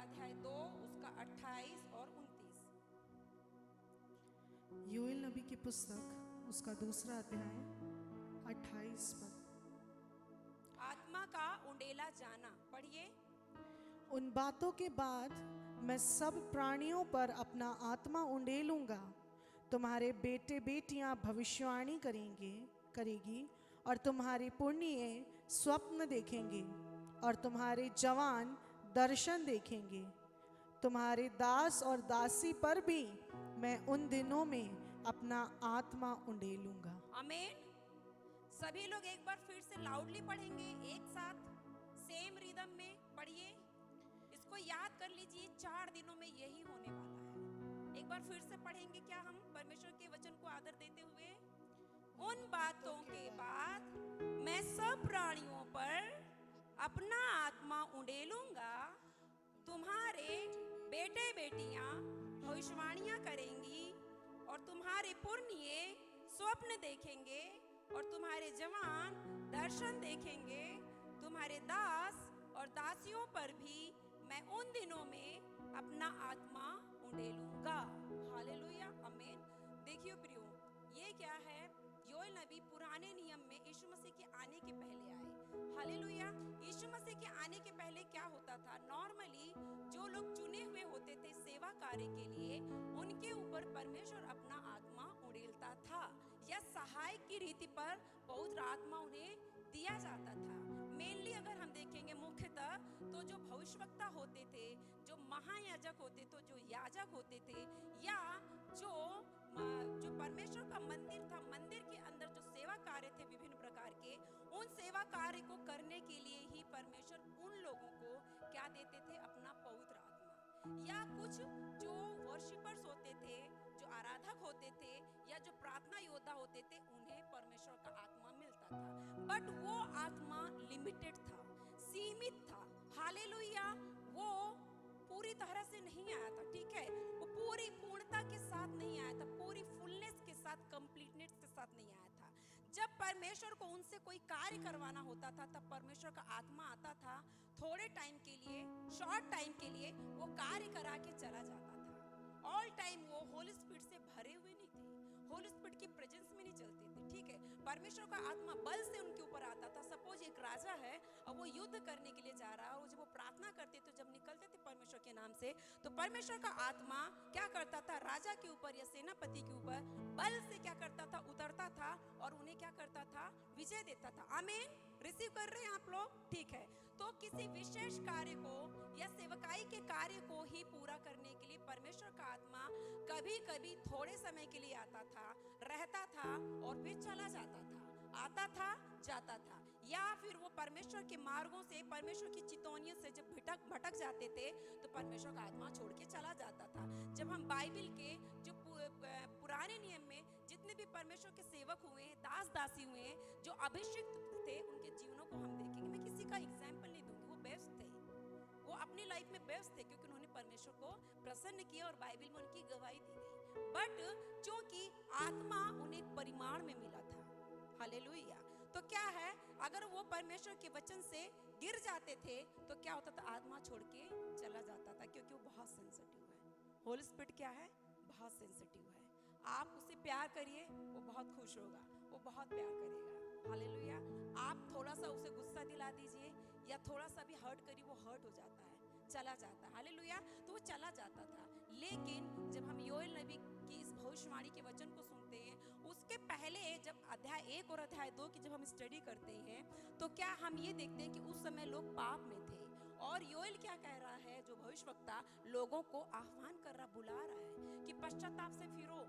अध्याय 2 उसका 28 और 29। योएल नबी की पुस्तक उसका दूसरा अध्याय 28 पद। आत्मा का उंडेला जाना, पढ़िए। उन बातों के बाद मैं सब प्राणियों पर अपना आत्मा उंडेलूंगा। तुम्हारे बेटे बेटियां भविष्यवाणी करेगी और तुम्हारे पुण्य स्वप्न देखेंगे और तुम्हारे जवान दर्शन देखेंगे। तुम्हारे दास और दासी पर भी मैं उन दिनों में अपना आत्मा उंडेलूंगा। आमीन। सभी लोग एक बार फिर से लाउडली पढ़ेंगे, एक साथ सेम रिदम में पढ़िए। इसको याद कर लीजिए, 4 दिनों में यही होने वाला है। एक बार फिर से पढ़ेंगे क्या हम परमेश्वर के वचन को आदर देते हुए? उन बातों के बाद मैं सब प्राणियों पर अपना आत्मा उंडेलूंगा। तुम्हारे बेटे बेटियां भविष्यवाणियां करेंगी और तुम्हारे पुरनिये स्वप्न देखेंगे और तुम्हारे जवान दर्शन देखेंगे। तुम्हारे दास और दासियों पर भी मैं उन दिनों में अपना आत्मा उंडेलूंगा। हालेलुया, आमीन। देखिए प्रियो, ये क्या है? योएल नबी पुराने नियम में यीशु मसीह के आने के पहले आए। हालेलुया। यीशु मसीह के आने के पहले क्या होता था? नॉर्मली जो लोग चुने हुए होते थे सेवा कार्य के लिए, उनके ऊपर परमेश्वर अपना आत्मा उड़ेलता था, या सहायक की रीति पर पवित्र आत्मा उन्हें दिया जाता था। मेनली अगर हम देखेंगे मुख्यतः तो जो भविष्यवक्ता होते थे, जो महायाजक होते थे, जो याजक होते थे, या जो परमेश्वर का मंदिर था, मंदिर के अंदर जो सेवा कार्य थे विभिन्न प्रकार के, उन सेवा कार्य को करने के लिए ही परमेश्वर उन लोगों को क्या देते थे? अपना पवित्र आत्मा। या कुछ जो वर्शिपर्स होते थे, जो आराधक होते थे, या जो प्रार्थना योद्धा होते थे, उन्हें परमेश्वर का आत्मा मिलता था। बट वो आत्मा लिमिटेड था, सीमित था। हालेलुया। वो पूरी तरह से नहीं आया था, ठीक है? वो पूरी पूर्णता के साथ नहीं आया था, पूरी फुलनेस के साथ, कंप्लीटनेस के साथ नहीं आया था। जब परमेश्वर को उनसे कोई कार्य करवाना होता था, तब परमेश्वर का आत्मा आता था, थोड़े टाइम के लिए, शॉर्ट टाइम के लिए वो कार्य करा के चला जाता था। ऑल टाइम वो होली स्पिरिट से भरे हुए नहीं थे, होली स्पिरिट की प्रेजेंस में नहीं चलते थे, ठीक है? परमेश्वर का आत्मा बल से उनके ऊपर आता था। सपोज एक राजा है और वो युद्ध करने के लिए जा रहा है, और जब वो प्रार्थना करते थे, जब निकलते थे परमेश्वर के नाम से, तो परमेश्वर का आत्मा क्या करता था? राजा के ऊपर या सेनापति के ऊपर बल से क्या करता था? उतरता था और उन्हें क्या करता था? विजय देता था। आमीन। रिसीव कर रहे हैं आप लोग? ठीक है। तो किसी विशेष कार्य को या सेवकाई के कार्य को ही पूरा करने के लिए परमेश्वर का आत्मा कभी कभी थोड़े समय के लिए आता था, रहता था और फिर चला जाता था, आता था, जाता था। या फिर वो परमेश्वर के मार्गों से, परमेश्वर की चितौनियों से जब भटक जाते थे, तो परमेश्वर का आत्मा छोड़ के चला जाता था। जब हम बाइबल के जो पुराने नियम में जितने भी परमेश्वर के सेवक हुए हैं, दास दासी हुए हैं, जो अभिषिक्त थे, उनके जीवनों को हम देखेंगे। मैं किसी का एग्जाम्पल नहीं दूंगी, वो बेस्ट थे, वो अपनी लाइफ में बेस्ट थे, क्योंकि उन्होंने परमेश्वर को प्रसन्न किया और बाइबल में उनकी गवाही दी गई। बट क्योंकि आत्मा उन्हें परिमाण में मिला था, हालेलुया। तो क्या है, अगर वो परमेश्वर के वचन से गिर जाते थे तो क्या होता था? आत्मा छोड़ के चला जाता था, क्योंकि वो बहुत सेंसिटिव है। होली स्पिरिट क्या है? बहुत सेंसिटिव है। आप उससे प्यार करिए, वो बहुत खुश होगा, वो बहुत प्यार करेगा। हालेलुया। आप थोड़ा सा उसे गुस्सा दिला दीजिए या थोड़ा सा भी हर्ट करिए, वो हर्ट हो जाता है, चला जाता है। हालेलुया। तो वो चला जाता था। लेकिन जब हम योएल नबी की इस भविष्यवाणी के वचन को सुनते हैं, उसके पहले जब अध्याय 1 और अध्याय 2 की जब हम स्टडी करते हैं, तो क्या हम ये देखते हैं कि उस समय लोग पाप में थे। और योएल क्या कह रहा है? जो भविष्यवक्ता लोगों को आह्वान कर रहा, बुला रहा है कि पश्चाताप से फिरो।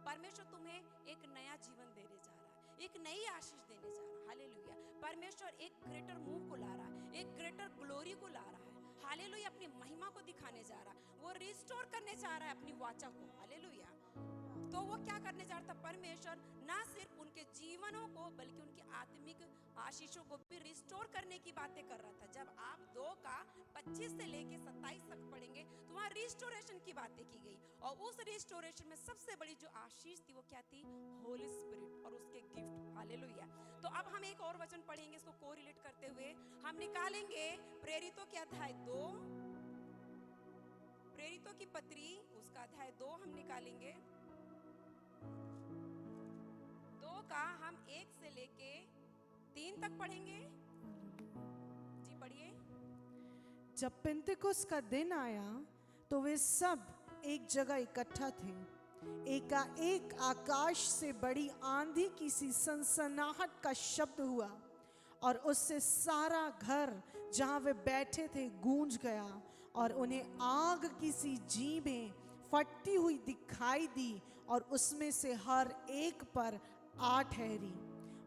परमेश्वर तुम्हें एक नया जीवन देने जा रहा है, एक नई आशीष देने जा रहा है। हालेलुया। परमेश्वर एक ग्रेटर मूव को ला रहा है, एक ग्रेटर ग्लोरी को ला रहा है। हालेलुया। अपनी महिमा को दिखाने जा रहा है, वो रिस्टोर करने जा रहा है अपनी वाचा को। हालेलुया। तो वो क्या करने जा रहा था? परमेश्वर ना सिर्फ उनके जीवनों को बल्कि उनकी आत्मिक आशीषों को भी रिस्टोर करने की बातें कर रहा था। जब आप 2 का 25 से लेके 27 तक पढ़ेंगे तो वहां रिस्टोरेशन की बातें की गई, और उस रिस्टोरेशन में सबसे बड़ी जो आशीष थी वो क्या थी? होली स्पिरिट और उसके गिफ्ट। हालेलुया। तो अब हम एक और वचन पढ़ेंगे, इसको कोरिलेट करते हुए हम निकालेंगे प्रेरितों के अध्याय 2 प्रेरितों की पत्री उसका अध्याय 2 हम निकालेंगे। 2 का हम 1 से लेके 3 तक पढ़ेंगे। जी पढ़िए। जब पेंतेकुस्त का दिन आया तो वे सब एक जगह इकट्ठा थे। एकाएक आकाश से बड़ी आंधी की सी सनसनाहट का शब्द हुआ और उससे सारा घर जहां वे बैठे थे गूंज गया और उन्हें आग की सी जीभें फटती हुई दिखाई दी और उसमें से हर एक पर आ ठहरी।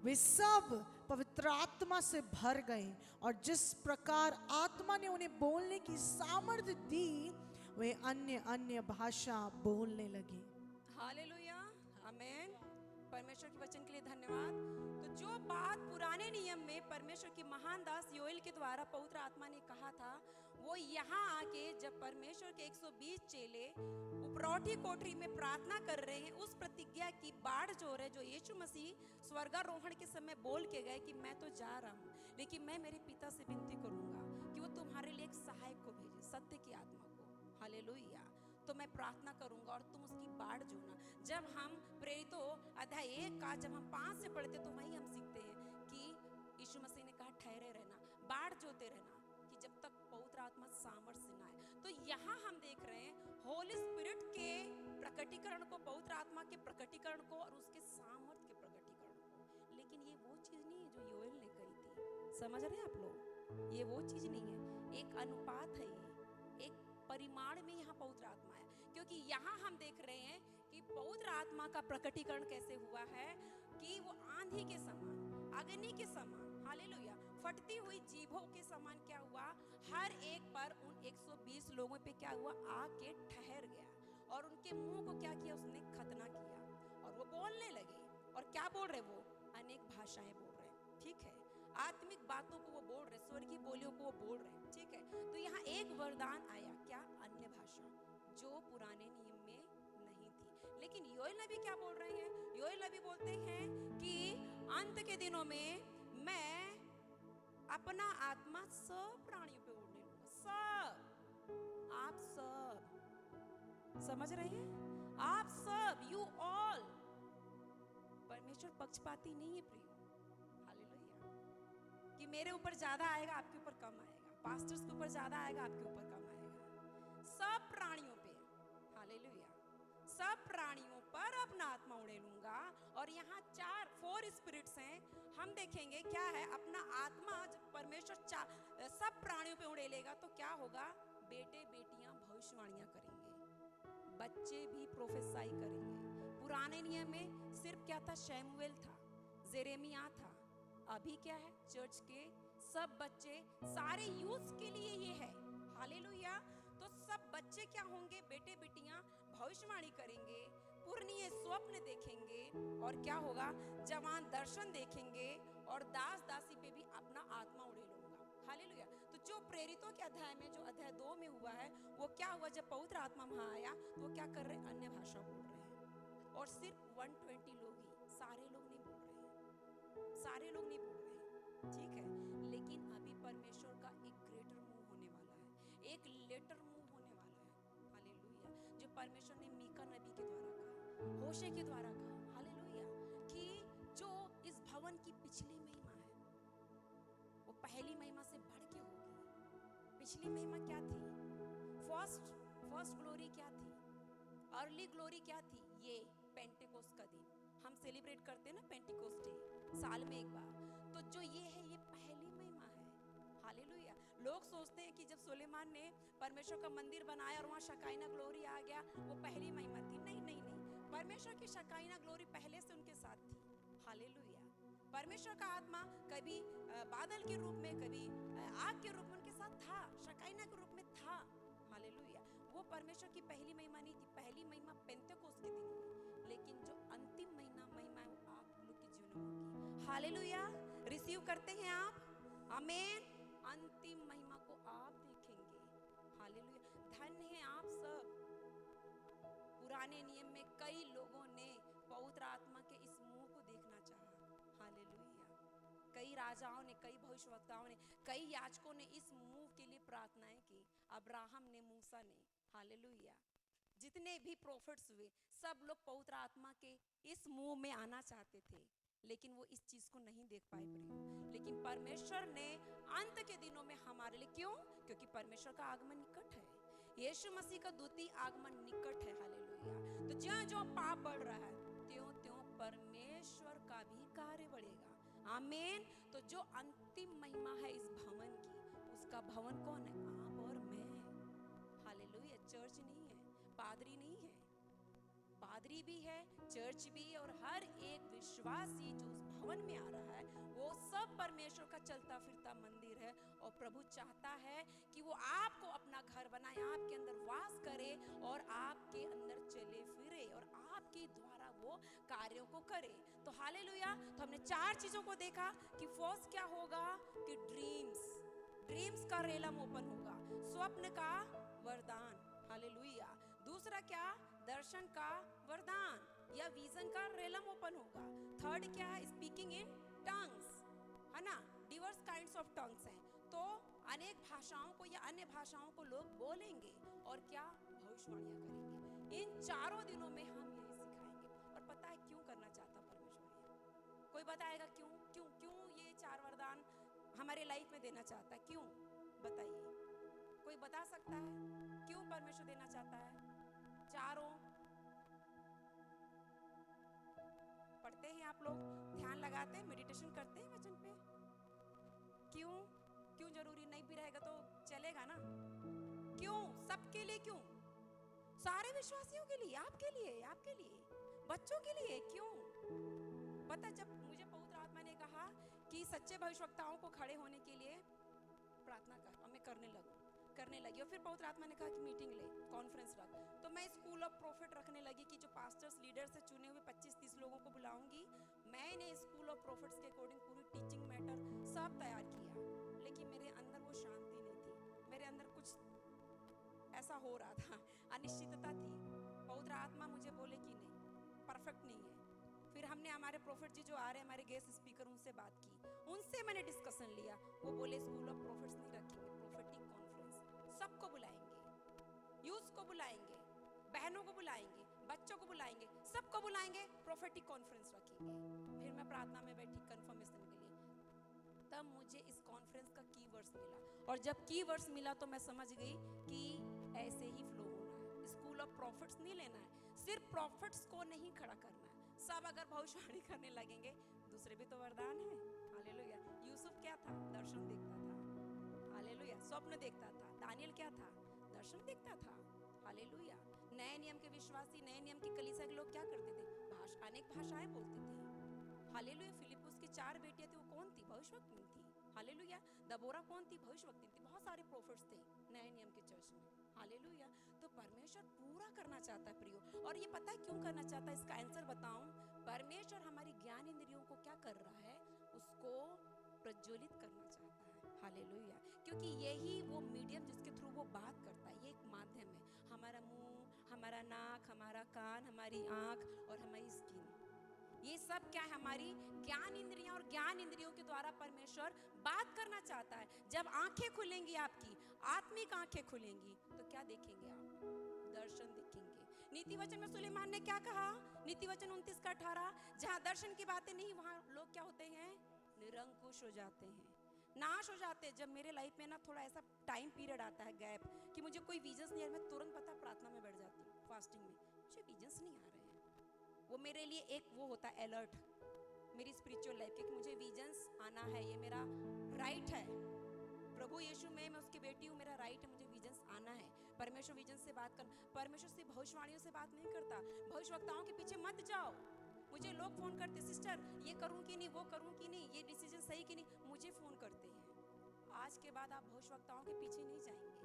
वे सब पवित्र आत्मा से भर गए और जिस प्रकार आत्मा ने उन्हें बोलने की सामर्थ्य दी वे अन्य अन्य भाषा बोलने लगे। हालेलुया, आमेन। परमेश्वर के वचन के लिए धन्यवाद। तो जो बात पुराने नियम में परमेश्वर की महान दास योएल के द्वारा पवित्र आत्मा ने कहा था, वो यहाँ आके जब परमेश्वर के 120 चेले उपरौठी कोठरी में प्रार्थना कर रहे हैं, उस प्रतिज्ञा की बाढ़ जोर है जो यीशु मसीह स्वर्गारोहण के समय बोल के गए कि मैं तो जा रहा हूँ, लेकिन मैं मेरे पिता से विनती करूंगा कि वो तुम्हारे लिए एक सहायक को भेजे, सत्य की आत्मा को। हालेलुया। तो मैं प्रार्थना करूंगा और तुम उसकी बाढ़ जोना। जब हम प्रेरितों अध्याय 1 का जब हम 5 से पढ़ते तो वही हम सीखते हैं कि यीशु मसीह ने कहा ठहरे रहना, बाढ़ जोते रहना कि जब तक पवित्र आत्मा सामर्थ से ना आए। तो यहाँ हम देख रहे हैं होली स्पिरिट के प्रकटीकरण को, पवित्र आत्मा के प्रकटीकरण को और उसके सामर्थ के प्रकटीकरण को। लेकिन ये वो चीज नहीं है जो योएल ने कही थी। समझ रहे हैं आप लोग? ये वो चीज नहीं है, एक अनुपात है, ये एक परिमाण में यहाँ पवित्र आत्मा है। क्योंकि यहाँ हम देख रहे हैं कि पवित्र आत्मा का प्रकटीकरण कैसे हुआ है कि वो आंधी के समान, अग्नि के समान, हालेलुया, फटती हुई जीभों के समान क्या हुआ, हर एक पर उन 120 लोगों पे क्या हुआ, आके ठहर गया और उनके मुंह को क्या किया, उसने खतना किया और वो बोलने लगे। और क्या बोल रहे वो? अनेक भाषाएं बोल रहे हैं, ठीक है, आत्मिक बातों को वो बोल रहे, स्वर्गीय बोलियों को वो बोल रहे हैं, ठीक है। तो यहाँ एक वरदान आया, क्या? अन्य भाषा, जो पुराने नियम में नहीं थी। लेकिन योएल नबी क्या बोल रहे हैं? योएल नबी बोलते हैं कि अंत के दिनों में मैं अपना आत्मा सब प्राणियों पे उड़ने लूंगा। सब, आप सब, समझ रहे हैं? आप सब, यू ऑल। परमेश्वर पक्षपाती नहीं है प्रियो, हालेलुया, कि मेरे ऊपर ज्यादा आएगा आपके ऊपर कम आएगा, पास्टर्स के ऊपर ज्यादा आएगा आपके ऊपर कम आएगा। सब प्राणियों पे, हालेलुया, सब प्राणियों पर अपना आत्मा उड़े लूंगा। और यहाँ 4 स्पिरिट्स हैं, हम देखेंगे क्या है। अपना आत्मा जब परमेश्वर सब प्राणियों पे उड़े लेगा तो क्या होगा? बेटे बेटियां भविष्यवाणियां करेंगे, बच्चे भी प्रोफेसाई करेंगे। पुराने नियम में सिर्फ क्या था? शैमुएल था, जेरेमिया था। अभी क्या है? चर्च के सब बच्चे, सारे यूथ के लिए ये है, हालेलुया। तो सब बच्चे क्या होंगे? बेटे बेटियां भविष्यवाणी करेंगे, पूर्णीय स्वप्न देखेंगे और क्या होगा? जवान दर्शन देखेंगे और दास दासी पे भी अपना आत्मा उड़े लूंगा, हालेलुया। तो जो प्रेरितों के अध्याय में, जो अध्याय 2 में हुआ है, वो क्या हुआ? जब पवित्र आत्मा वहां आया तो वो क्या कर रहे? अन्य भाषा बोल रहे हैं। और सिर्फ 120 लोग ही, सारे लोग नहीं बोल रहे हैं, सारे लोग नहीं बोल रहे हैं, ठीक है। लेकिन अभी परमेश्वर का एक ग्रेटर मूव होने वाला है, एक लेटर मूव होने वाला है, हालेलुया। जो परमेश्वर ने मीका नबी के द्वारा कहा, होशे के द्वारा कहा, हालेलुया, कि जो इस भवन की पिछली महिमा है वो पहली महिमा से बढ़ के होगी। पिछली महिमा क्या थी? फर्स्ट ग्लोरी क्या थी? अर्ली ग्लोरी क्या थी? ये पेंटेकोस्ट का दिन हम सेलिब्रेट करते हैं ना, पेंटेकोस्ट डे, साल में एक बार। तो जो ये है, ये पहली महिमा है, हालेलुया। लोग सोचते हैं कि जब सुलेमान ने परमेश्वर का मंदिर बनाया और वहाँ शकाइना ग्लोरी आ गया, वो पहली महिमा थी। नहीं नहीं नहीं, परमेश्वर की शकाइना ग्लोरी पहले से उनके साथ थी, हालेलुया। परमेश्वर का आत्मा कभी बादल के रूप में, कभी आग के रूप में उनके साथ था, शकाइना के रूप में था, हालेलुया। वो परमेश्वर की पहली महिमा नहीं थी, पहली महिमा पेंतेकोस्त के दिन हुई। लेकिन जो अंतिम महिमा है वो आप लोग के जीवन में होगी, हालेलुया। रिसीव करते हैं आप? आमीन। अंतिम महिमा को आप देखेंगे, हालेलुया। धन्य है आप सब। पुराने नियम में कई लोगों ने पवित्र आत्मा के इस मुंह को देखना चाहा, हालेलुया। कई राजाओं ने, कई भविष्यवक्ताओं ने, कई याजकों ने इस मुंह के लिए प्रार्थनाएं की। अब्राहम ने, मूसा ने, हालेलुया। जितने भी प्रोफेट्स हुए सब लोग पवित्र आत्मा के इस मुंह में आना चाहते थे, लेकिन वो इस चीज को नहीं देख पाए प्रियो। लेकिन परमेश्वर ने अंत के दिनों में हमारे लिए, क्यों? क्योंकि परमेश्वर का आगमन निकट है, यीशु मसीह का द्वितीय आगमन निकट है। हालेलुया। तो ज्यों ज्यों पाप बढ़ रहा है त्यों त्यों परमेश्वर का भी कार्य बढ़ेगा। आमीन। तो जो अंतिम महिमा है इस भवन की, उसका भवन कौन है? आप और मैं। हालेलुया। चर्च नहीं है, पादरी नहीं है, पादरी भी है, चर्च भी है, और हर एक विश्वासी जो उस भवन में आ रहा है वो सब परमेश्वर का चलता फिरता मंदिर है। और प्रभु चाहता है कि वो आपको अपना घर बनाए, आपके अंदर वास करे और आपके अंदर चले फिरे और आपके द्वारा वो कार्यों को करे। तो हालेलुया। तो हमने 4 चीजों को देखा कि फर्स्ट क्या होगा कि ड्रीम्स का रेलम ओपन होगा, स्वप्न का वरदान। हालेलुया। दूसरा क्या? दर्शन का वरदान या विजन का रेलम ओपन होगा। थर्ड क्या है? स्पीकिंग इन टंग्स, है ना? डिवर्स काइंड्स ऑफ टंग्स हैं, तो अनेक भाषाओं को या अन्य भाषाओं को लोग बोलेंगे और क्या? भविष्यवाणियां करेंगे। इन 4 दिनों में हम यही सिखाएंगे। और पता है क्यों करना चाहता परमेश्वर? कोई बताएगा क्यों? क्यों क्यों ये 4 वरदान हमारे लाइफ में देना चाहता है? क्यों? बताइए, कोई बता सकता है क्यों परमेश्वर देना चाहता है? चारों पढ़ते हैं आप लोग, ध्यान लगाते हैं, मेडिटेशन करते हैं वचन पे। क्यों? क्यों जरूरी? नहीं भी रहेगा तो चलेगा ना? क्यों? सबके लिए क्यों? सारे विश्वासियों के लिए, आपके लिए, बच्चों के लिए। क्यों? पता, जब मुझे पवित्र आत्मा ने कहा कि सच्चे भविष्यवक्ताओं को खड़े होने के लिए प्रार्थना कर, और मैं करने लगी। और फिर पवित्र आत्मा ने कहा कि मीटिंग ले, कॉन्फ्रेंस रख। तो मैं स्कूल ऑफ प्रॉफिट रखने लगी कि जो पास्टर्स लीडर से चुने हुए 25-30 लोगों को बुलाऊंगी। मैंने स्कूल ऑफ प्रॉफिट्स के अकॉर्डिंग पूरी टीचिंग मैटर सब तैयार किया, लेकिन मेरे अंदर वो शांति नहीं थी, मेरे अंदर कुछ ऐसा हो रहा था, अनिश्चितता थी। पवित्र आत्मा मुझे बोले कि नहीं, परफेक्ट नहीं है। फिर हमने हमारे प्रॉफिट जी जो आ रहे हैं, हमारे गेस्ट स्पीकर, उनसे बात की, उनसे मैंने डिस्कशन लिया। वो बोले स्कूल ऑफ प्रॉफिट्स नहीं रखेंगे, प्रोफेटिक कॉन्फ्रेंस, सबको बुलाएंगे, यूथ को बुलाएंगे, बहनों को बुलाएंगे, बच्चों को बुलाएंगे, सबको बुलाएंगे, प्रोफेटिक कॉन्फ्रेंस रखेंगे। फिर मैं प्रार्थना में बैठी कंफर्मेशन के लिए, तब मुझे इस कॉन्फ्रेंस का कीवर्ड्स मिला, और जब कीवर्ड्स मिला तो मैं समझ गई कि ऐसे ही फ्लो होना है। स्कूल ऑफ प्रॉफिट्स नहीं लेना है, सिर्फ प्रॉफिट्स को नहीं खड़ा करना है। सब अगर भविष्यवाणी करने लगेंगे, दूसरे भी तो वरदान है। हालेलुया। यूसुफ क्या था? दर्शन देखता था। हालेलुया। स्वप्न देखता था। दानियल क्या था? दर्शन देखता था। हालेलुया। नए नियम के विश्वासी, नए नियम की कलीसिया के लोग क्या करते थे? अनेक भाषाएं बोलते थे। हालेलुया। फिलिपुस की 4 बेटियां थी, वो कौन थी? भविष्यवक्ता थी। हालेलुया। दबोरा कौन थी? भविष्यवक्ता थी। बहुत सारे प्रोफेट्स थे नए नियम के चर्च में। हालेलुया। तो परमेश्वर पूरा करना चाहता है प्रियो। और ये पता है क्यों करना चाहता है? इसका आंसर बताऊं। परमेश्वर हमारी ज्ञान इंद्रियों को क्या कर रहा है? उसको प्रज्वलित करना चाहता है। हालेलुया। क्योंकि यही वो मीडियम जिसके थ्रू वो बात करता है, ये एक माध्यम है। हमारा मुंह, हमारा नाक, हमारा कान, हमारी आंख और हमारी स्किन, ये सब क्या है? हमारी ज्ञान इंद्रियां, और ज्ञान इंद्रियों के द्वारा परमेश्वर बात करना चाहता है। जब आंखें खुलेंगी, आपकी आत्मिक आंखें खुलेंगी, तो क्या देखेंगे आप? दर्शन देखेंगे। नीति वचन में सुलेमान ने क्या कहा? नीति वचन 29:18, जहां दर्शन की बातें नहीं, वहां लोग क्या होते हैं? निरंकुश हो जाते हैं, नाश हो जाते हैं। जब मेरे लाइफ में ना थोड़ा ऐसा टाइम पीरियड आता है, गैप, कि मुझे कोई विजन्स नहीं आ रहा, मैं तुरंत पता प्रार्थना में बैठ जाती हूँ, फास्टिंग में, मुझे विजन्स नहीं आ रहे हैं। वो मेरे लिए एक वो होता है अलर्ट, मेरी स्पिरिचुअल लाइफ के, कि मुझे विजन्स आना है, ये मेरा राइट है। प्रभु यीशु में मैं उसकी बेटी हूँ, मेरा राइट है, मुझे विजन्स आना है। परमेश्वर विजन से बात कर, परमेश्वर से भविष्यवाणियों से बात नहीं करता। भविष्यवक्ताओं के पीछे मत जाओ। मुझे लोग फोन करते, सिस्टर ये करूं कि नहीं, वो करूं कि नहीं, ये डिसीजन सही कि नहीं, मुझे फोन करते हैं। आज के बाद आप भविष्यवक्ताओं के पीछे नहीं जाएंगे।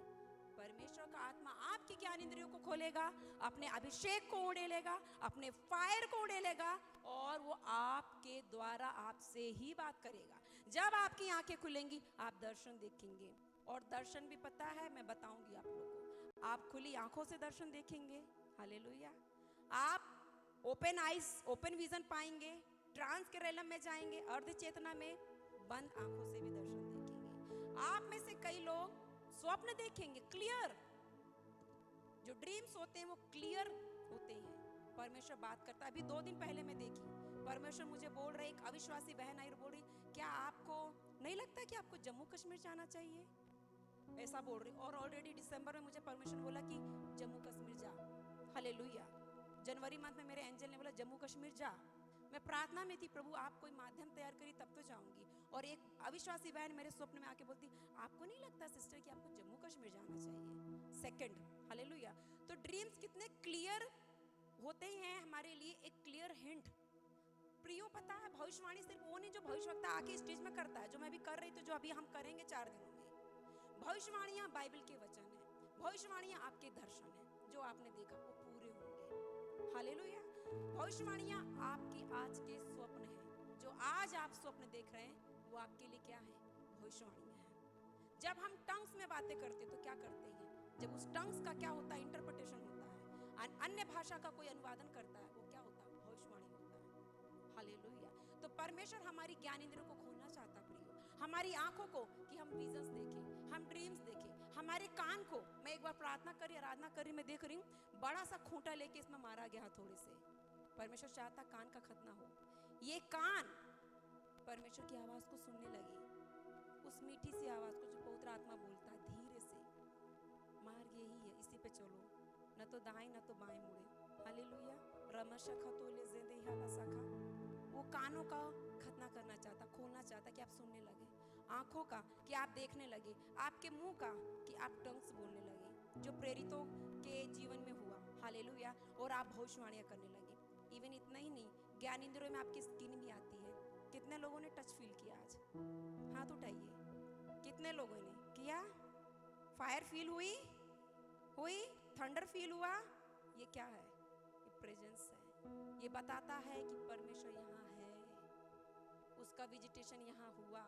परमेश्वर का आत्मा आपकी ज्ञान इंद्रियों को खोलेगा, अपने अभिषेक को उड़ेलेगा, अपने फायर को उड़ेलेगा, और वो आपके द्वारा आपसे ही बात करेगा। जब आपकी आंखें खुलेंगी, आप दर्शन देखेंगे। और दर्शन भी पता है, मैं बताऊंगी आप लोगों को। आप खुली आंखों से दर्शन देखेंगे। हालेलुया। आप ओपन आइज, ओपन विजन पाएंगे, ट्रांस के रेलम में जाएंगे, अर्ध चेतना में, बंद आंखों से भी दर्शन देखेंगे। आप में से कई लोग स्वप्न देखेंगे, क्लियर, जो ड्रीम्स होते हैं वो क्लियर होते हैं। परमेश्वर बात करता है। अभी 2 दिन पहले मैं देखी, परमेश्वर मुझे बोल रहे, एक अविश्वासी बहन आई और बोल रही, क्या आपको नहीं लगता कि आपको जम्मू कश्मीर जाना चाहिए? ऐसा बोल रही। और ऑलरेडी दिसंबर में मुझे परमेश्वर बोला कि जम्मू कश्मीर जा। हालेलुया। जनवरी मंथ में मेरे एंजल ने बोला जम्मू कश्मीर जा। मैं प्रार्थना में थी, प्रभु आप कोई माध्यम तैयार करिए तब तो जाऊंगी। और एक अविश्वासी बहन मेरे स्वप्न में आके बोलती, आपको नहीं लगता सिस्टर कि आपको जम्मू कश्मीर जाना चाहिए? Second, hallelujah. तो ड्रीम्स कितने क्लियर होते हैं हमारे लिए, एक क्लियर हिंट। प्रियो पता है, भविष्यवाणी सिर्फ वो नहीं जो भविष्यवक्ता आके स्टेज में करता है, जो मैं भी कर रही थी, जो अभी हम करेंगे 4 दिनों में। भविष्यवाणियां बाइबल के वचन है, भविष्यवाणियां आपके दर्शन है, जो आपने देखा वो पूरे होंगे। हालेलुया। भविष्यवाणियां आपके आज के स्वप्न हैं, जो आज आप स्वप्न देख रहे हैं वो आपके लिए क्या है? भविष्यवाणियां हैं। जब हम टंग्स में बातें करते तो क्या करते हैं? जब उस टंग्स का क्या होता है? इंटरप्रिटेशन होता है। अन्य भाषा का कोई अनुवादन करता है, वो क्या होता है? भविष्यवाणी होता है। हालेलुया। तो परमेश्वर हमारी ज्ञान इंद्रियों को खोलना चाहता है प्रियो, हमारी आंखों को कि हम विजन्स देखें, हम ड्रीम्स देखें, हमारे कान को। मैं एक बार प्रार्थना करी, आराधना करी, मैं देख रही हूँ बड़ा सा खूंटा लेके इसमें मारा गया थोड़े से। परमेश्वर चाहता कान का खतना हो। ये कान परमेश्वर की आवाज को सुनने लगे, उस मीठी सी आवाज को जो पवित्र आत्मा बोलता है धीरे से। मार्ग यही है, इसी पे चलो, न तो दाएं न तो बाएं मुड़े। हालेलुया। रमशा खतोले जेदे हाला सखा। वो कानों का खतना करना चाहता, खोलना चाहता कि आप सुनने लगे, आंखों का कि आप देखने लगे, आपके मुंह का कि आप टंग्स बोलने लगे, जो प्रेरितों के जीवन में हुआ। हालेलुया। और आप भविष्यवाणियां करने लगे। इवन इतना ही नहीं, ज्ञान इंद्रियों में आपकी स्किन भी आती है। कितने लोगों ने टच फील किया आज? हाथ उठाइए। कितने लोगों ने किया? फायर फील हुई? थंडर फील हुआ? ये क्या है? ये प्रेजेंस है। ये बताता है कि परमेश्वर यहाँ है, उसका विजिटेशन यहाँ हुआ।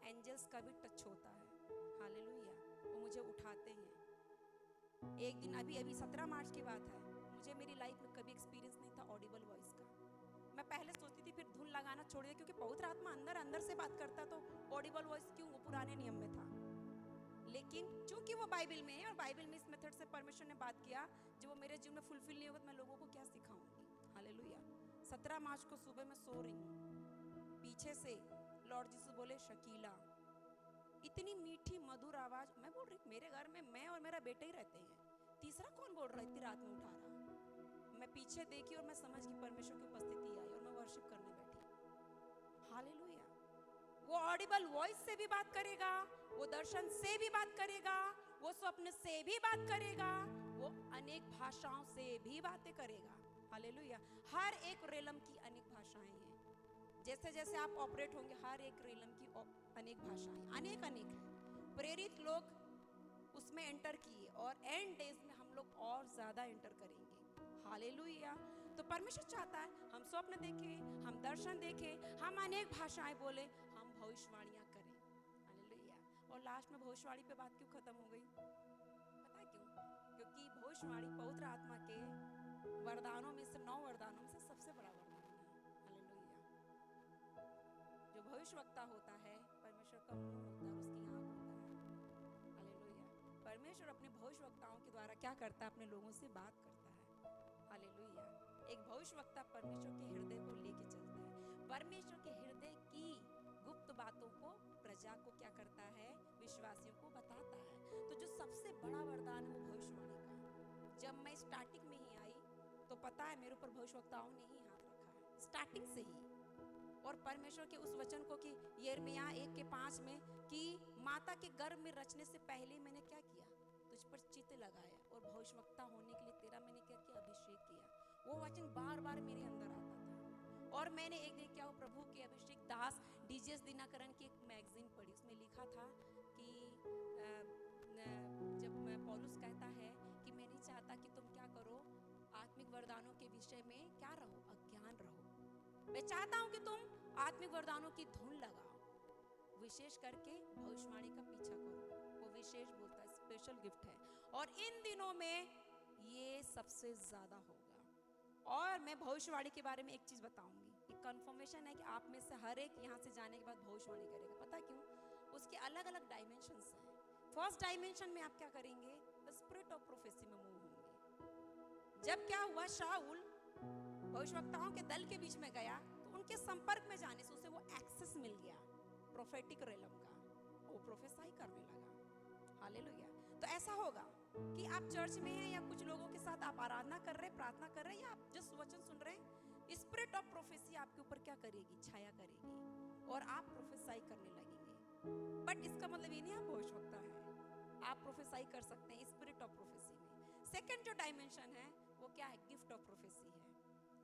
एंजल्स का भी टच होता है। हालेलुया। वो मुझे उठाते हैं। एक दिन अभी 17 मार्च की बात है, मुझे मेरी लाइफ में कभी एक्सपीरियंस नहीं था ऑडिबल वॉइस का। मैं पहले सोचती थी फिर धुन लगाना छोड़ दिया, क्योंकि पवित्र आत्मा अंदर से बात करता तो ऑडिबल वॉइस क्यों? वो पुराने नियम में था। लेकिन चूंकि वो बाइबल में है और बाइबल में इस मेथड से परमेश्वर ने बात किया, जब वो मेरे जीवन में फुलफिल नहीं होगा तो मैं लोगों को क्या सिखाऊंगी? हालेलुया। 17 मार्च को सुबह मैं सो रही हूँ, पीछे से लॉर्ड जीसस बोले शकीला। इतनी मीठी मधुर आवाज। मैं बोल रही मेरे घर में मैं और मेरा बेटा ही रहते हैं, तीसरा कौन बोल रहा है इतनी रात में उठा रहा? मैं पीछे देखी और मैं समझ गई परमेश्वर की उपस्थिति आई और मैं वर्शिप करने बैठी। हालेलुया। वो ऑडिबल वॉइस से भी बात करेगा, वो दर्शन से भी बात करेगा, वो स्वप्न से भी बात करेगा, वो अनेक भाषाओं से भी बातें करेगा। हालेलुया। हर एक रेलम की अनेक भाषाएं हैं। जैसे जैसे आप ऑपरेट होंगे, हर एक रेलम की अनेक भाषाएं, अनेक हैं। प्रेरित लोग उसमें एंटर किए और एंड डेज में हम लोग और ज्यादा एंटर करेंगे। हालेलुया। तो परमेश्वर चाहता है हम स्वप्न देखें, हम दर्शन देखें, हम अनेक भाषाएं बोले, हम भविष्यवाणियां करें। हालेलुया। और लास्ट में भविष्यवाणी पे बात क्यों खत्म हो गई? पता है क्यों? क्योंकि भविष्यवाणी पवित्र आत्मा के वरदानों में से 9 वरदानों में से सबसे बड़ा वरदान है। हालेलुया। जो भविष्यवक्ता होता है, परमेश्वर का मुंह होता है, उसकी आंख होता है। हालेलुया। परमेश्वर अपने भविष्यवक्ताओं के द्वारा क्या करता है? अपने लोगों से बात करता है। हालेलुया। एक भविष्यवक्ता परमेश्वर के हृदय को लेके चलता है, परमेश्वर के हृदय की गुप्त बातों को प्रजा को क्या करता है? विश्वासियों को बताता है। तो जो सबसे बड़ा वरदान है वो भविष्यवाणी का। जब मैं स्टार्टिंग में ही आई तो पता है मेरे ऊपर भविष्यवक्ताओं ने ही हाथ रखा है, स्टार्टिंग से ही। और परमेश्वर के उस वचन को कि यिर्मयाह 1:5 में कि माता के गर्भ में रचने से पहले मैंने क्या किया? तुझ पर चित्त लगाया और भविष्यवक्ता होने के लिए तेरा मैंने क्या किया? अभिषेक किया। वो वचन बार बार मेरे अंदर आता था। और मैंने एक दिन क्या, वो प्रभु के अभिषेक दास डीजेस दिनाकरण की एक मैगजीन पढ़ी, उसमें लिखा था कि जब पौलुस कहता है कि मैं नहीं चाहता कि तुम क्या करो, आत्मिक वरदानों के विषय में क्या रहो? अज्ञान रहो। मैं चाहता हूं कि तुम आत्मिक वरदानों की धुन लगाओ, विशेष करके भविष्यवाणी का पीछा करो। वो विशेष बोलता है, स्पेशल गिफ्ट है। और इन दिनों में ये सबसे ज्यादा होगा। और मैं भविष्यवाणी के बारे में एक चीज बताऊंगी, एक कंफर्मेशन है कि आप में से हर एक यहाँ से जाने के बाद भविष्यवाणी करेगा। पता क्यों? उसके अलग अलग डायमेंशंस हैं। फर्स्ट डायमेंशन में आप क्या करेंगे? द स्पिरिट ऑफ प्रोफेसी में मूव होंगे। जब क्या हुआ, शाऊल भविष्यवक्ताओं के दल के बीच में गया तो उनके संपर्क में जाने से उसे वो एक्सेस मिल गया प्रोफेटिक रेलम का, वो प्रोफेसाई करने लगा। हालेलुया। तो ऐसा होगा कि आप चर्च में हैं या कुछ लोगों के साथ आप आराधना कर रहे, प्रार्थना कर रहे, या आप जस्ट वचन सुन रहे हैं, स्पिरिट ऑफ प्रोफेसी आपके ऊपर क्या करेगी, छाया करेगी और आप प्रोफेसाई करने लगेंगे। बट इसका मतलब ये नहीं आप भविष्यवक्ता हैं, आप प्रोफेसाई कर सकते हैं स्पिरिट ऑफ प्रोफेसी में। सेकंड जो डायमेंशन है वो क्या है, गिफ्ट ऑफ प्रोफेसी है।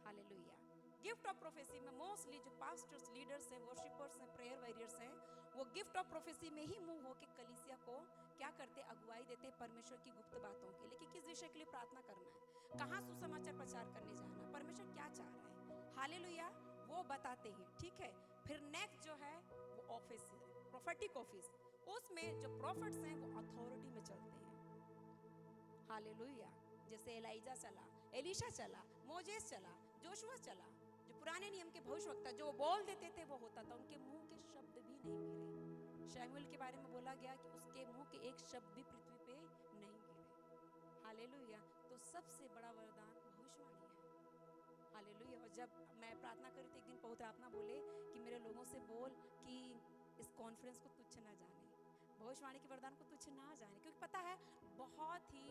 हालेलुया। गिफ्ट ऑफ प्रोफेसी में मोस्टली जो पास्टर्स, लीडर्स हैं, वर्शिपर्स हैं, प्रेयर वॉरियर्स हैं, वो गिफ्ट ऑफ प्रोफेसी में ही मूव होकर कलीसिया को क्या करते, अगुवाई देते परमेश्वर की गुप्त बातों के लिए, कि किस विषय के लिए प्रार्थना करना है, कहाँ सुसमाचार प्रचार करने जाना, परमेश्वर क्या चाह रहा है। हालेलुया। वो बताते हैं, ठीक है। फिर नेक्स्ट जो है वो ऑफिस है, प्रोफेटिक ऑफिस। उसमें जो प्रॉफिट्स हैं वो अथॉरिटी में चलते हैं। हालेलुया। जैसे एलाइजा चला, एलीशा चला, मोजेस चला, जोशुआ चला, जो पुराने नियम के भविष्यवक्ता जो बोल देते थे वो होता था, उनके मुंह के शब्द भी नहीं गिरे। शमूएल के बारे में बोला गया कि उसके मुंह के एक शब्द भी पृथ्वी पे नहीं गिरे। हालेलुया। तो सबसे बड़ा वरदान भविष्यवाणी है। हालेलुया। और जब मैं प्रार्थना करी तो एक दिन पवित्र आत्मा बोले कि मेरे लोगों से बोल कि इस कॉन्फ्रेंस को तुच्छ ना जाने, भविष्यवाणी के वरदान को तुच्छ ना जाने, क्योंकि पता है बहुत ही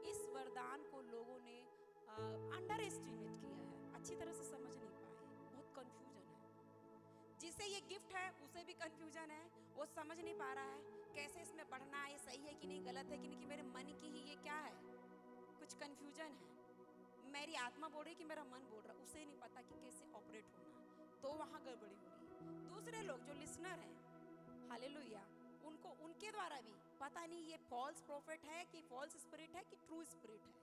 इस वरदान को लोगों ने अंडर एस्टिमेट किया है, अच्छी तरह से समझ नहीं पाए, बहुत कंफ्यूजन है। जिसे ये गिफ्ट है उसे भी कंफ्यूजन है, वो समझ नहीं पा रहा है कैसे इसमें बढ़ना है, सही है कि नहीं, गलत है कि नहीं, कि मेरे मन की ही ये क्या है, कुछ कंफ्यूजन है। मेरी आत्मा बोल रही कि मेरा मन बोल रहा, उसे नहीं पता कि कैसे ऑपरेट होना, तो वहाँ गड़बड़ी हो रही है। दूसरे लोग जो लिसनर हैं, हालेलुया, उनको उनके द्वारा भी पता नहीं ये फॉल्स प्रॉफिट है कि फॉल्स स्पिरिट है कि ट्रू स्पिरिट है,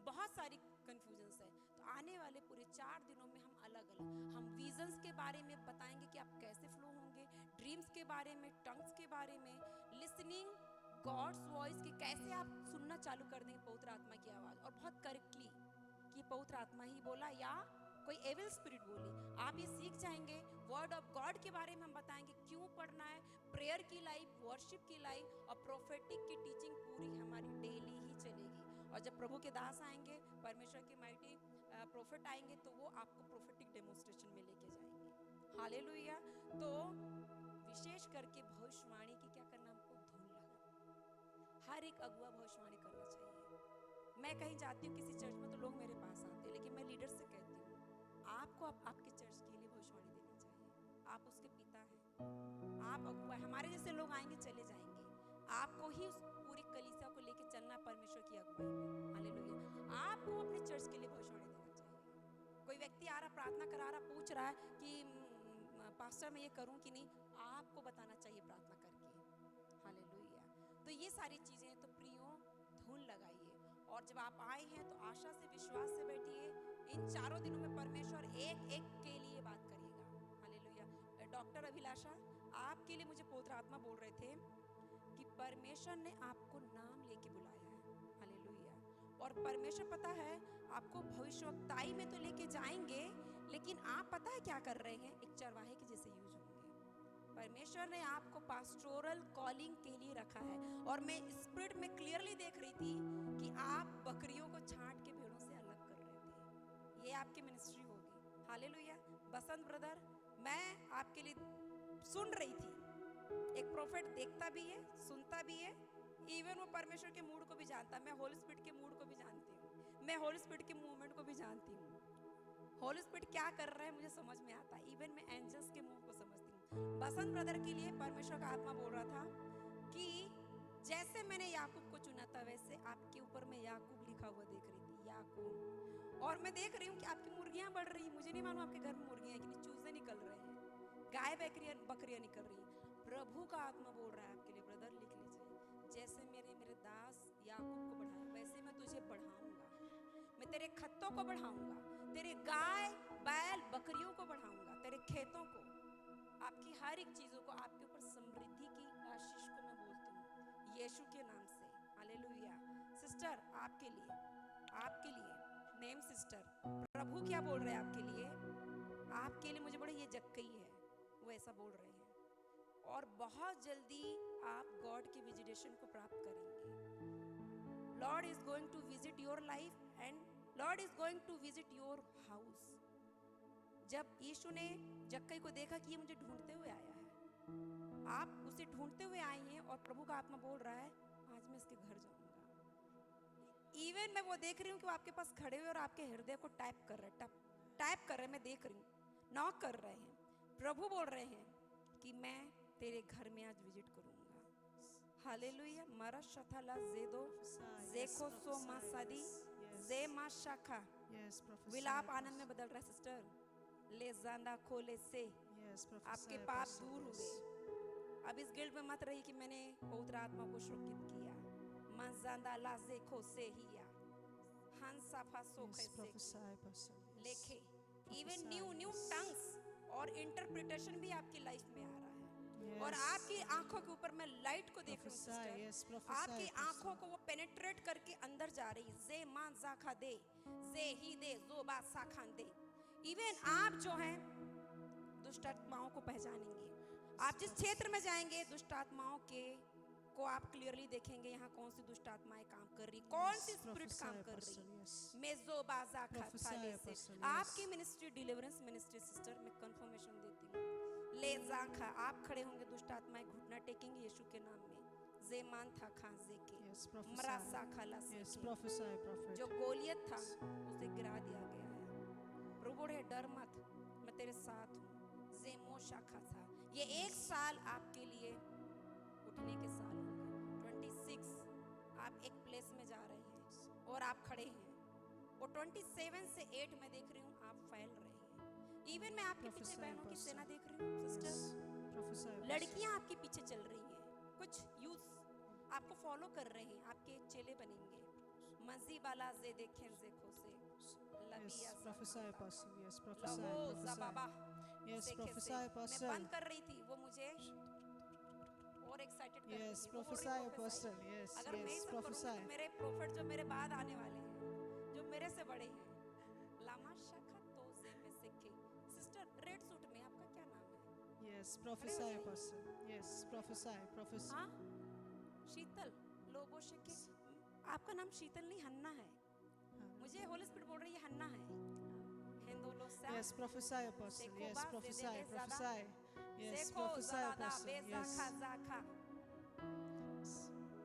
बहुत सारी कंफ्यूजन्स है। तो आने वाले पूरे 4 दिनों में हम अलग अलग हम विजन्स के बारे में बताएंगे कि आप कैसे फ्लो होंगे, ड्रीम्स के बारे में, टंग्स के बारे में, लिसनिंग गॉड्स वॉइस की कैसे आप सुनना चालू कर देंगे पवित्र आत्मा की आवाज़, और बहुत करेक्टली कि पवित्र आत्मा ही बोला या कोई एविल स्पिरिट बोली, आप ये सीख जाएंगे। वर्ड ऑफ गॉड के बारे में हम बताएंगे क्यों पढ़ना है, प्रेयर की लाइफ, वर्शिप की लाइफ और प्रोफेटिक की टीचिंग पूरी हमारी डेली ही चलेगी। और जब प्रभु के दास आएंगे, परमेश्वर के माइटी प्रोफेट आएंगे, तो वो आपको प्रोफेटिक डेमोन्स्ट्रेशन में लेके जाएंगे। हालेलुया। तो विशेष करके भविष्यवाणी की क्या करना, हमको धुन लगा, हर एक अगुआ भविष्यवाणी करना चाहिए। मैं कहीं जाती हूँ किसी चर्च में तो लोग मेरे पास आते हैं, लेकिन मैं लीडर से कहती हूँ आपको आपके चर्च के लिए भविष्यवाणी देनी चाहिए, आप उसके पिता हैं, आप अगुआ, हमारे जैसे लोग आएंगे चले जाएंगे, आपको ही उस पूरी कलीसिया को लेके चलना परमेश्वर की अगुवाई में। हालेलुया। आपको अपने चर्च के लिए भविष्यवाणी देना चाहिए। कोई व्यक्ति आ रहा, प्रार्थना करा रहा, पूछ रहा है कि पास्टर मैं ये करूं कि नहीं, आपको बताना चाहिए प्रार्थना करके। हालेलुया। तो ये सारी चीजें, तो प्रियो धूल लगाइए, और जब आप आए हैं तो आशा से, विश्वास से बैठिए। इन 4 दिनों में परमेश्वर एक एक के लिए बात करिएगा। हालेलुया। डॉक्टर अभिलाषा, आपके लिए मुझे पवित्र आत्मा बोल रहे थे कि परमेश्वर ने आपको नाम लेके बुलाया है। हालेलुया। और परमेश्वर पता है आपको भविष्यवक्ताई में तो लेके जाएंगे, लेकिन आप पता है क्या कर रहे हैं, एक चरवाहे के जैसे यूज होंगे। परमेश्वर ने आपको पास्टोरल कॉलिंग के लिए रखा है, और मैं स्पिरिट में क्लियरली देख रही थी कि आप बकरियों को छांट के भेड़ों से अलग कर रहे थे। ये आपकी मिनिस्ट्री होगी। हालेलुया। बसंत ब्रदर, मैं आपके लिए सुन रही थी, एक प्रोफेट देखता भी है, सुनता भी है, इवन वो परमेश्वर के मूड को भी जानता है। मैं होली स्पिरिट के मूड को भी जानती हूँ, मैं होली स्पिरिट के मूवमेंट को भी जानती हूँ। होली स्पिरिट क्या कर रहा है मुझे समझ में आता है, इवन मैं एंजल्स के मूव को समझती हूँ। बसंत ब्रदर के लिए परमेश्वर का आत्मा बोल रहा था कि जैसे मैंने याकूब को चुना था, वैसे आपके ऊपर मैं याकूब लिखा हुआ देख रही थी, याकूब। और मैं देख रही हूँ कि आपकी मुर्गियाँ बढ़ रही, मुझे नहीं मालूम आपके घर में मुर्गियाँ कि नहीं, चूजे निकल रहे हैं, गाय बकरियाँ निकल रही। प्रभु का आत्मा बोल रहा है आपके लिए, ब्रदर लिख लीजिए, जैसे मेरे दास याकूब को बढ़ाया, वैसे मैं तुझे बढ़ाऊंगा। मैं तेरे खत्तों को बढ़ाऊंगा, तेरे गाय बैल बकरियों को बढ़ाऊंगा, तेरे खेतों को, आपकी हर एक चीजों को, आपके ऊपर समृद्धि की आशीष को मैं बोलती हूँ यीशु के नाम से। हालेलुया। सिस्टर, आपके लिए नेम सिस्टर, प्रभु क्या बोल रहे हैं आपके लिए मुझे बड़े ये जक्कई है, वो ऐसा बोल रहे हैं। और बहुत जल्दी आप गॉड की विजिटेशन को प्राप्त करेंगे। Lord is going to visit your life and Lord is going to visit your house. जब यीशु ने जक्कई को देखा कि ये मुझे ढूंढते हुए आया है, आप उसे ढूंढते हुए आई हैं और प्रभु का आत्मा बोल रहा है आज मैं इसके घर जाऊंगा। इवन मैं वो देख रही हूँ कि वो आपके पास खड़े हुए और आपके हृदय को टाइप कर रहे हैं, टाइप कर रहे हैं, मैं देख रही हूँ, नॉक कर रहे हैं। प्रभु बोल रहे हैं कि मैं तेरे घर में आज विजिट करूंगा। हालेलुया। मारा शथाला जेदो जेको सो मासादी जे मा शाखा विलाप आनंद में बदल रहा है सिस्टर। ले जांदा खोले से आपके पाप दूर हुए। अब इस गिल्ट में मत रही कि मैंने पवित्र आत्मा को शोकित किया। मंजांदा लाजे खो से हिया हंसा फासो कैसे लेखे। इवन न्यू टंग्स और इंटरप्रिटेशन भी आपकी लाइफ में आ रहा है। और आपकी आंखों के ऊपर मैं लाइट को देख रही हूँ सिस्टर। आपकी आंखों को वो पेनिट्रेट करके अंदर जा रही। जे मान जाखा दे जे ही दे जो बा साखान दे। इवन आप जो हैं दुष्ट आत्माओं को पहचानेंगे। आप जिस क्षेत्र में जाएंगे दुष्ट आत्माओं के को आप क्लियरली देखेंगे। यहाँ कौन सी दुष्ट आत्माएं काम कर रही, कौन सी स्पिरिट काम कर रही। मेजो बाजा खाले से आपकी मिनिस्ट्री डिलीवरेंस मिनिस्ट्री सिस्टर मैं कंफर्मेशन देती हूँ। ले जाखा आप खड़े होंगे, दुष्ट आत्माएं घुटना टेकेंगे यीशु के नाम में। जेमान था खांजे के मरासा खाला से जो गोलियत था उसे गिरा दिया गया है। प्रभु है डर मत, मैं तेरे साथ हूँ। जेमो शाखा था। ये एक साल आपके लिए उठने के साल होंगे। 26 आप एक प्लेस में जा रहे हैं और आप खड़े हैं। और 27 से 8 मैं देख रही हूँ आप फैल रहे हैं। इवन मैं आपके पीछे बहनों की सेना देख रही हूँ सिस्टर। लड़कियां आपके पीछे चल रही हैं, कुछ यूथ आपको फॉलो कर रहे हैं, आपके चेले बनेंगे। मजी बाला जे देखें जे खोसे लबिया लगो ज़बाबा मैं बंद कर रही थी, वो मुझे और एक्साइटेड कर रही थी। अगर मैं सब करूंगी तो मेरे प्रॉफिट जो मेरे बाद आने वाले हैं, जो मेरे से बड़े हैं, लामा शाखा तो से में सिक्के। सिस्टर रेड सूट में आपका क्या नाम है? Yes, prophesy, apostle. Yes, prophesy, prophesy. हाँ, शीतल लोबो शेके। आपका नाम शीतल नहीं हन्ना है। मुझे होली स्पिरिट बोल रही है हन्ना है। हिंदोलो सा। Yes, prophesy, apostle. Yes, prophesy, prophesy. Yes, prophesy, apostle. Yes.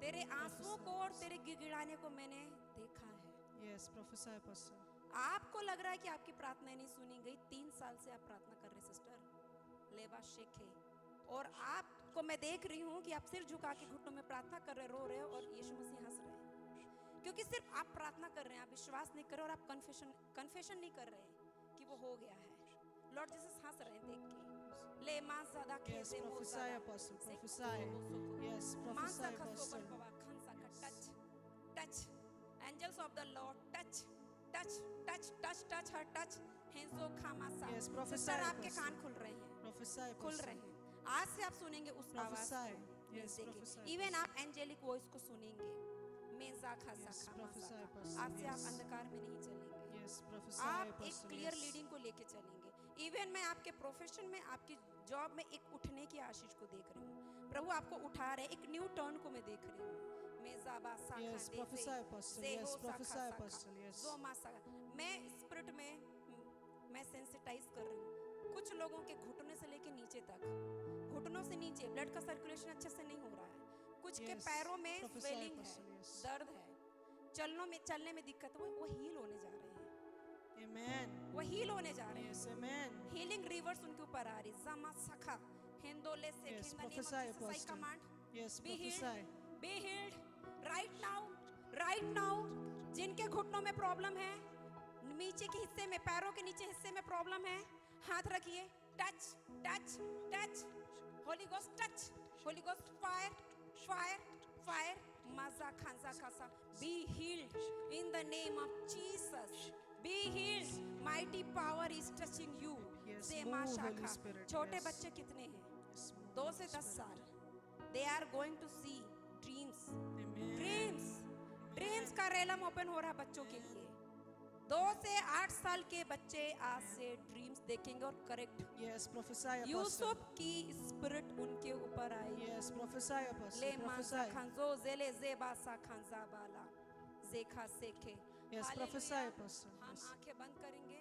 तेरे आंसुओं को और तेरे गिड़गिड़ाने को मैंने देखा है। Yes, prophesy, apostle. आपको लग रहा है कि आपकी प्रार्थना नहीं सुनी गई। 3 साल से आप प्रार्थना कर रहे सिस्टर लेबा शेखे। और आपको मैं देख रही हूँ कि आप सिर झुका के घुटनों में प्रार्थना कर रहे, रो रहे हो और यीशु मसीह हंस रहे हैं। क्योंकि सिर्फ आप प्रार्थना कर रहे हैं, आप विश्वास नहीं कर रहे और आप कन्फेशन नहीं कर रहे कि वो हो गया है। लॉर्ड जीसस हंस रहे हैं देख के। ले मां ज़्यादा Yes, prophesy, apostle. Prophesy. Yes, prophesy, apostle. Touch. Angels of the Lord, touch her, touch. Henzo Khamasa. Yes, prophesy, sister आपके apostle. कान खुल रहे हैं, Prophesy, खुल apostle. रहे हैं। आज से आप सुनेंगे उस आवाज Prophesy. को। Yes, prophesy. इवन आप एंजेलिक वॉइस को सुनेंगे। मेजा खासा Yes, खामा prophesy, सा। apostle. आज से आप Yes. अंधकार में नहीं चलेंगे। Yes, prophesy, आप एक apostle. Clear Yes. लीडिंग को लेके चलेंगे। इवन मैं आपके प्रोफेशन में, आपकी जॉब में एक उठने की आशीष को देख रही हूँ। प्रभु आपको उठा रहे, एक न्यू टर्न को मैं देख रही हूँ। Yes, prophesy, apostle. Yes, prophesy, apostle. Yes. मैं स्पिरिट में मैं सेंसिटाइज कर रही हूँ। कुछ लोगों के घुटने से लेके नीचे तक, घुटनों से नीचे ब्लड का सर्कुलेशन अच्छे से नहीं हो रहा है। कुछ के Yes, पैरों में prophesy, स्वेलिंग है, apostle. Yes. दर्द है, चलने में दिक्कत है, वो हील होने जा रहे हैं। Amen. वो हील होने जा रहे हैं। Yes, amen. हीलिंग रिवर्स उनके ऊपर आ रही। जमा सखा हिंदोले से Yes, in the name of prophesy, Jesus, I apostle. command, Yes, be prophesy. healed, be healed right now। जिनके घुटनों में प्रॉब्लम है, नीचे के हिस्से में, पैरों के नीचे हिस्से में प्रॉब्लम है, हाथ रखिए। टच होली गोस्ट फायर मजा खांसा खासा। Be healed in the name of Jesus. Be healed, mighty power is touching you. Yes, से move, मां Holy शाखा। Spirit, छोटे yes. बच्चे कितने हैं? Yes, move, 2 Holy से 10 Spirit. साल। They are going to see dreams. Amen. Dreams का रेलम ओपन हो रहा है बच्चों के लिए। 2 से 8 साल के बच्चे आज से ड्रीम्स देखेंगे और correct. Yes, prophesy, apostle. Yusuf की स्पिरिट उनके ऊपर आई। Yes, prophesy, apostle. ले मांसा Prophesy. खंजो जेले जेबासा खंजा बाला जेखा सेखे। Yes, hallelujah. prophesy, pastor. हम Yes. आंखें बंद करेंगे।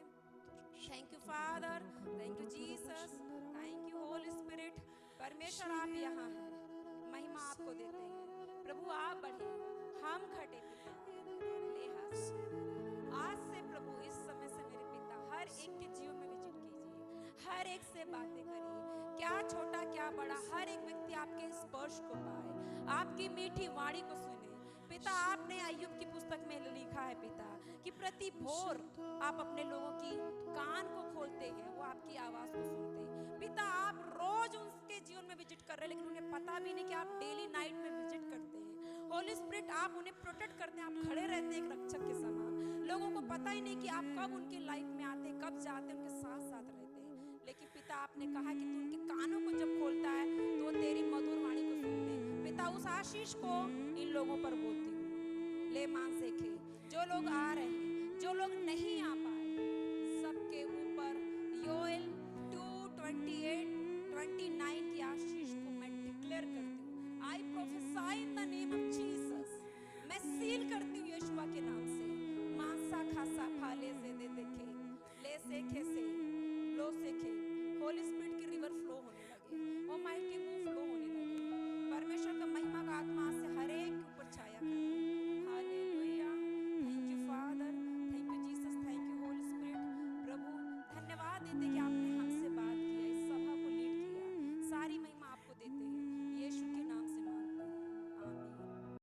Thank you father, thank you Jesus, thank you Holi spirit. परमेश्वर आप यहाँ हैं, महिमा आपको देते हैं। प्रभु आप बढ़े, हम घटे पिता। लेहास आज से प्रभु इस समय से मेरे पिता हर एक के जीवन में विजिट कीजिए, हर एक से बातें करिए, क्या छोटा क्या बड़ा, हर एक व्यक्ति आपके स्पर्श को पाए, आपकी मीठी वाणी को सुने। पिता आपने अय्यूब की पुस्तक में लिखा है पिता कि प्रति भोर आप अपने लोगों की कान को खोलते हैं, वो आपकी आवाज को सुनते हैं। पिता आप रोज उनके जीवन में विजिट कर रहे हैं, लेकिन उन्हें पता भी नहीं कि आप डेली नाइट में विजिट करते हैं। होली स्पिरिट आप उन्हें प्रोटेक्ट करते हैं, आप खड़े रहते हैं एक रक्षक के समान। लोगों को पता ही नहीं कि आप कब उनकी लाइफ में आते हैं, कब जाते हैं, उनके साथ साथ रहते हैं। लेकिन पिता आपने कहा कि तू उनके कानों को जब खोलता है तो वो तेरी मधुर वाणी को सुनते हैं। पिता उस आशीष को इन लोगों पर बोलती हूँ। ले मान सेखे जो लोग आ रहे हैं, जो लोग नहीं आ पाए, सबके ऊपर योएल 2:28-29 की आशीष को मैं डिक्लेयर करती हूँ। I prophesy in the name of Jesus. मैं सील करती हूँ यीशुआ के नाम से। मांसा खासा फाले से दे देखे ले सेखे से लो सेखे। होली स्पिरिट